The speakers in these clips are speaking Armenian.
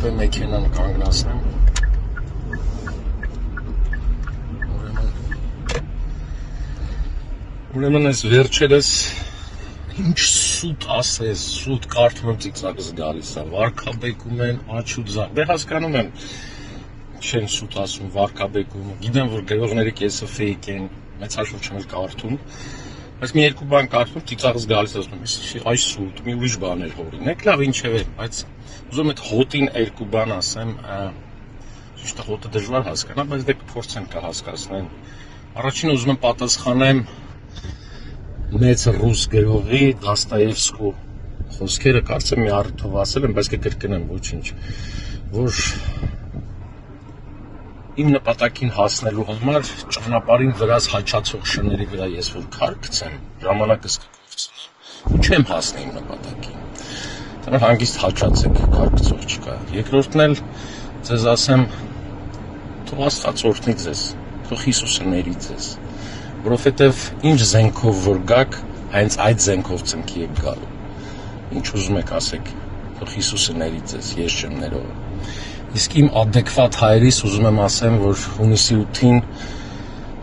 ԿՊ մեքենան կանգնացնեմ։ Ուրեմն այս վերջերս ինչ սուտ ասես, սուտ կարդում եմ ծիծաղս գալիս է, վարքաբեկում են աչուձան, դե հասկանում եմ, չեն սուտ ասում, վարքաբեկում, գիտեմ, որ գրողների կեսը ֆեյք են, մեծ հաշվով չեմ էլ կարդում, բայց մի երկու բան կարդում, ծիծաղս գալիս ասում, այս սուտ, մի ուրիշ բաներ հորինեք, լավ ինչև է, բայց ուզում այդ հոտին երկու բան ասեմ, ճիշտ է հոտը դժվար հասկանալ, բայց դե կփորձեմ կհասկացնեմ, առաջին ուզում եմ պատասխանեմ մեծ ռուս գրողի Դոստոևսկու խոսքերը կարծեմ մի առիթով ասել եմ, բայց կկրկնեմ ոչինչ, որ իմ նպատակին հասնելու համար ճանապարհին վրաս հաչացող շների վրա ես որ քար գցեմ, ժամանակս կկորցնեմ ու չեմ հասնի իմ նպատակին։ Դա հանգիստ հաչացեք, քար գցող չկա։ Երկրորդն էլ ձեզ ասեմ, թող Աստված օրհնի ձեզ, թող Հիսուսը ների ձեզ, որովհետև ինչ զենքով որ գաք, հենց այդ զենքով ծնկի եք գալու։ Ինչ ուզում եք ասեք, թող Հիսուսը ների ձեզ, ես չեմ ներողը։ Իսկ իմ ադեկվատ հայերիս ուզում եմ ասեմ, որ հունիսի 8-ին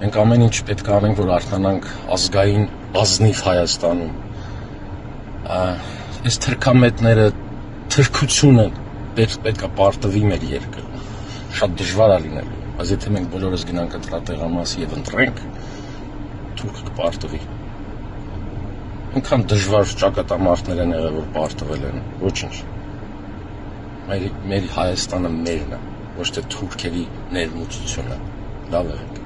մենք ամեն ինչ պետք է անենք, որ արթնանանք ազգային ազնիվ Հայաստանում։ Այս թրքամետները, թրքությունը պետք է պարտվի մեր երկրում։ Շատ դժվար է լինելու, բայց եթե մենք բոլորս գնանք ընտրատեղամասի եւ ընտրենք, թուրքը կպարտվի։ Այնքան դժվար ճակատամարտներ են եղել, որ պարտվել են, ոչինչ։ Մեր Հայաստանը մերն է, ոչ թե թուրքերի ներմուծությունը, լավ եղեք։